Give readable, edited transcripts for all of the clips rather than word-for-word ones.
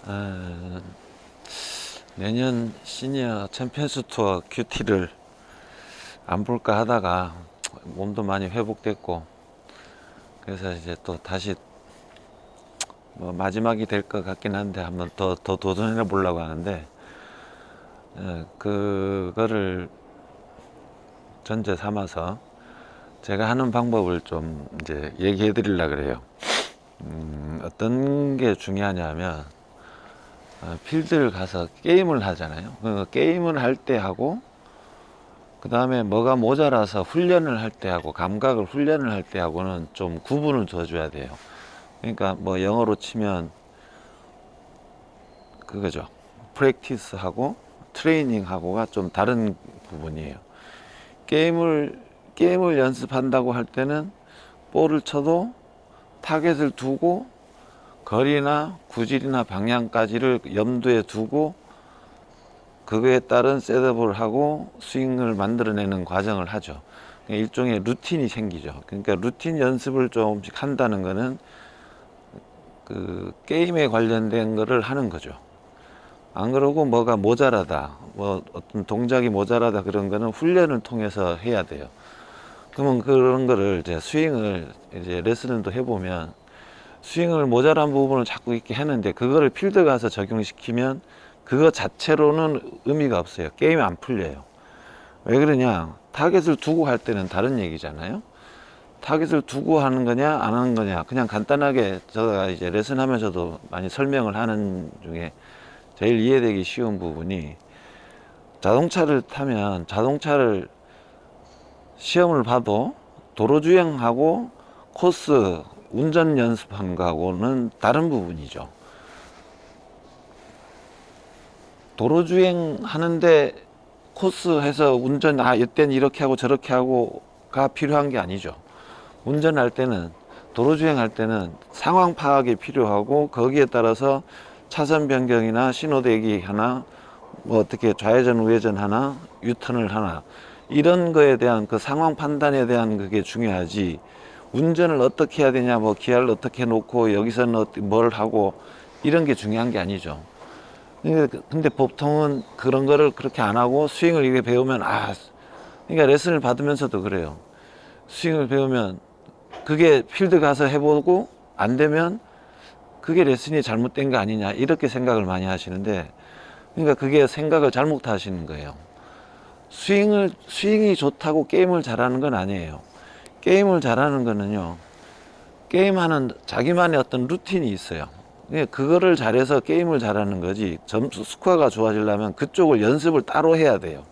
어, 내년 시니어 챔피언스 투어 큐티를 안 볼까 하다가 몸도 많이 회복됐고, 그래서 이제 또 다시 뭐 마지막이 될 것 같긴 한데 한번 더 도전해 보려고 하는데, 그거를 전제 삼아서 제가 하는 방법을 좀 이제 얘기해 드리려고 그래요. 어떤 게 중요하냐면, 필드를 가서 게임을 하잖아요. 그 게임을 할 때 하고, 그 다음에 뭐가 모자라서 훈련을 할 때 하고, 감각을 훈련을 할 때 하고는 좀 구분을 둬줘야 돼요. 그러니까 뭐 영어로 치면 그거죠. 프랙티스하고 트레이닝하고가 좀 다른 부분이에요. 게임을 연습한다고 할 때는 볼을 쳐도 타겟을 두고 거리나 구질이나 방향까지를 염두에 두고 그거에 따른 셋업을 하고 스윙을 만들어내는 과정을 하죠. 일종의 루틴이 생기죠. 그러니까 루틴 연습을 조금씩 한다는 거는 그 게임에 관련된 거를 하는 거죠. 안 그러고 뭐가 모자라다, 뭐 어떤 동작이 모자라다 그런 거는 훈련을 통해서 해야 돼요. 그러면 그런 거를 이제 스윙을 이제 레슨을 또 해보면 스윙을 모자란 부분을 자꾸 이렇게 했는데 그거를 필드 가서 적용시키면 그거 자체로는 의미가 없어요. 게임이 안 풀려요. 왜 그러냐? 타겟을 두고 할 때는 다른 얘기잖아요. 타겟을 두고 하는 거냐, 안 하는 거냐. 그냥 간단하게 제가 이제 레슨 하면서도 많이 설명을 하는 중에 제일 이해되기 쉬운 부분이 자동차를 타면 자동차를 시험을 봐도 도로 주행하고 코스 운전 연습한 거하고는 다른 부분이죠. 도로 주행 하는데 코스해서 운전, 이때는 이렇게 하고 저렇게 하고가 필요한 게 아니죠. 운전할 때는, 도로 주행할 때는 상황 파악이 필요하고 거기에 따라서 차선 변경이나 신호대기 하나, 뭐 어떻게 좌회전 우회전 하나, 유턴을 하나, 이런 거에 대한 그 상황 판단에 대한 그게 중요하지. 운전을 어떻게 해야 되냐, 뭐 기아를 어떻게 놓고 여기서는 뭘 하고 이런 게 중요한 게 아니죠. 근데 보통은 그런 거를 그렇게 안 하고 스윙을 이렇게 배우면, 그러니까 레슨을 받으면서도 그래요. 스윙을 배우면 그게 필드 가서 해보고 안 되면 그게 레슨이 잘못된 거 아니냐 이렇게 생각을 많이 하시는데, 그러니까 그게 생각을 잘못 하시는 거예요. 스윙이 좋다고 게임을 잘하는 건 아니에요. 게임을 잘하는 거는요, 게임하는 자기만의 어떤 루틴이 있어요. 그거를 잘해서 게임을 잘하는 거지, 점수 스코어가 좋아지려면 그쪽을 연습을 따로 해야 돼요.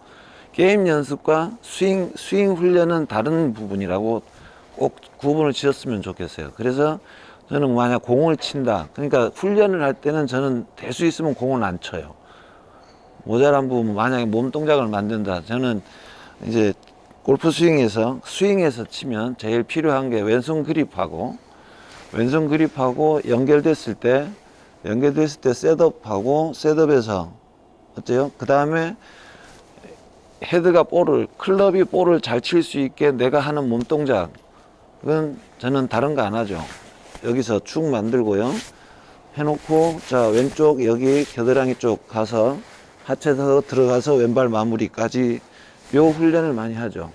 게임 연습과 스윙 훈련은 다른 부분이라고 꼭 구분을 지었으면 좋겠어요. 그래서 저는 만약 공을 친다, 그러니까 훈련을 할 때는 저는 될 수 있으면 공을 안 쳐요. 모자란 부분, 만약에 몸 동작을 만든다, 저는 이제 골프 스윙에서 치면 제일 필요한 게 왼손 그립하고 연결됐을 때 셋업하고, 셋업에서 어때요? 그 다음에 헤드가 클럽이 볼을 잘 칠 수 있게 내가 하는 몸 동작은 저는 다른 거 안 하죠. 여기서 축 만들고요. 해놓고, 자, 왼쪽 여기 겨드랑이 쪽 가서 하체에서 들어가서 왼발 마무리까지 요 훈련을 많이 하죠.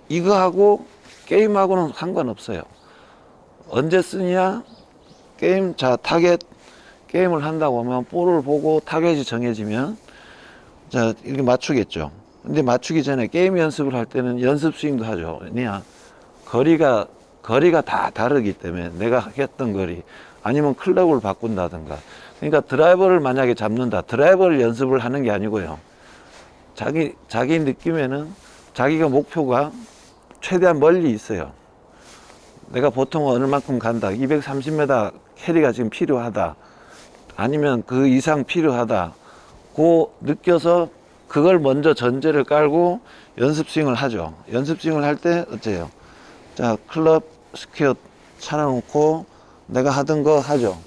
이거하고 게임하고는 상관없어요. 언제 쓰냐? 타겟 게임을 한다고 하면 볼을 보고 타겟이 정해지면 자, 이렇게 맞추겠죠. 근데 맞추기 전에 게임 연습을 할 때는 연습 스윙도 하죠. 왜냐? 거리가 다 다르기 때문에 내가 했던 거리 아니면 클럽을 바꾼다든가. 그러니까 드라이버를 만약에 잡는다. 드라이버를 연습을 하는 게 아니고요. 자기 느낌에는 자기가 목표가 최대한 멀리 있어요. 내가 보통 어느 만큼 간다. 230m 캐리가 지금 필요하다. 아니면 그 이상 필요하다. 고 느껴서 그걸 먼저 전제를 깔고 연습 스윙을 하죠. 연습 스윙을 할 때 어때요? 자, 클럽 스퀘어 차려놓고 내가 하던 거 하죠.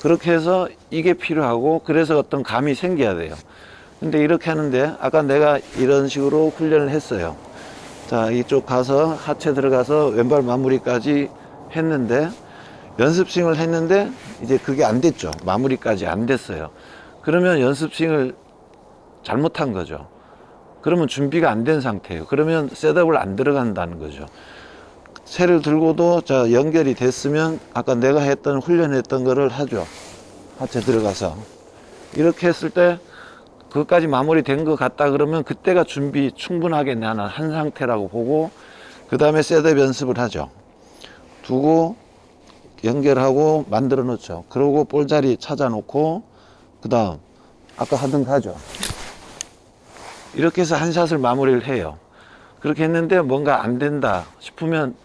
그렇게 해서 이게 필요하고, 그래서 어떤 감이 생겨야 돼요. 근데 이렇게 하는데 아까 내가 이런 식으로 훈련을 했어요. 자, 이쪽 가서 하체 들어가서 왼발 마무리까지 했는데 연습 스윙을 했는데 이제 그게 안 됐죠. 마무리까지 안 됐어요. 그러면 연습 스윙을 잘못한 거죠. 그러면 준비가 안 된 상태예요. 그러면 셋업을 안 들어간다는 거죠. 채를 들고도 자 연결이 됐으면 아까 내가 했던 훈련했던 거를 하죠. 하체 들어가서 이렇게 했을 때 그것까지 마무리된 것 같다 그러면 그때가 준비 충분하게 나는 한 상태라고 보고 그 다음에 셋업 연습을 하죠. 두고 연결하고 만들어 놓죠. 그러고 볼자리 찾아 놓고 그 다음 아까 하던 거 하죠. 이렇게 해서 한 샷을 마무리를 해요. 그렇게 했는데 뭔가 안 된다 싶으면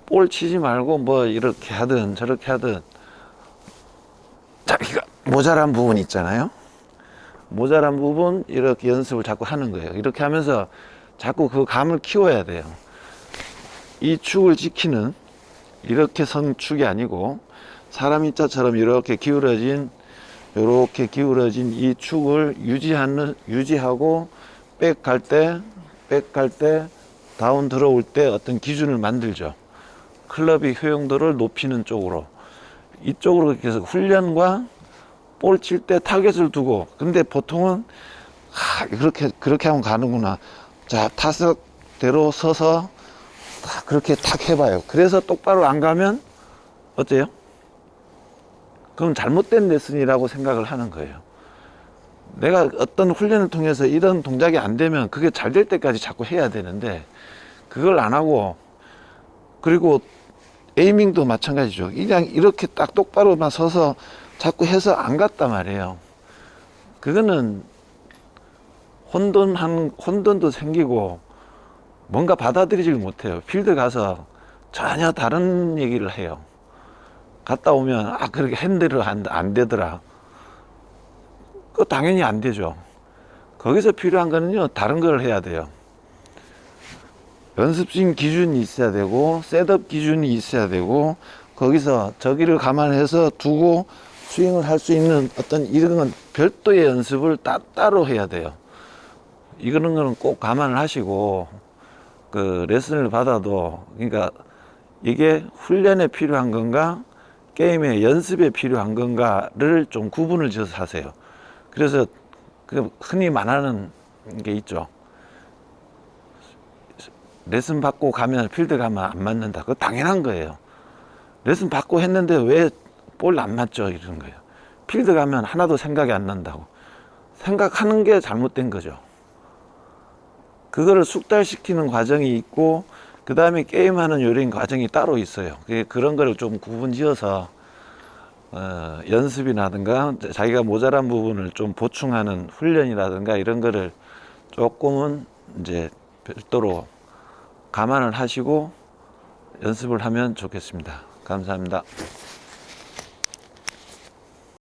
볼 치지 말고 뭐 이렇게 하든 저렇게 하든 자기가 모자란 부분 있잖아요. 모자란 부분 이렇게 연습을 자꾸 하는 거예요. 이렇게 하면서 자꾸 그 감을 키워야 돼요. 이 축을 지키는 이렇게 선 축이 아니고 사람 인자처럼 이렇게 기울어진 이 축을 유지하고 백 갈 때 다운 들어올 때 어떤 기준을 만들죠. 클럽의 효용도를 높이는 쪽으로 이쪽으로 계속 훈련과 볼 칠 때 타겟을 두고 근데 보통은 그렇게 하면 가는구나. 자 타석대로 서서 그렇게 탁 해봐요. 그래서 똑바로 안 가면 어때요? 그럼 잘못된 레슨이라고 생각을 하는 거예요. 내가 어떤 훈련을 통해서 이런 동작이 안 되면 그게 잘 될 때까지 자꾸 해야 되는데 그걸 안 하고 그리고 에이밍도 마찬가지죠. 그냥 이렇게 딱 똑바로만 서서 자꾸 해서 안 갔단 말이에요. 그거는 혼돈도 생기고 뭔가 받아들이질 못해요. 필드 가서 전혀 다른 얘기를 해요. 갔다 오면 그렇게 핸들을 안 되더라. 그거 당연히 안 되죠. 거기서 필요한 거는요 다른 걸 해야 돼요. 연습 스윙 기준이 있어야 되고 셋업 기준이 있어야 되고 거기서 저기를 감안해서 두고 스윙을 할 수 있는 어떤 이런 건 별도의 연습을 따로 해야 돼요. 이런 거는 꼭 감안을 하시고 그 레슨을 받아도 그러니까 이게 훈련에 필요한 건가 게임의 연습에 필요한 건가를 좀 구분을 지어서 하세요. 그래서 그 흔히 말하는 게 있죠. 레슨 받고 가면 필드 가면 안 맞는다. 그거 당연한 거예요. 레슨 받고 했는데 왜 볼 안 맞죠? 이런 거예요. 필드 가면 하나도 생각이 안 난다고. 생각하는 게 잘못된 거죠. 그거를 숙달시키는 과정이 있고 그 다음에 게임하는 요령 과정이 따로 있어요. 그런 거를 좀 구분 지어서 연습이라든가 자기가 모자란 부분을 좀 보충하는 훈련이라든가 이런 거를 조금은 이제 별도로 감안을 하시고 연습을 하면 좋겠습니다. 감사합니다.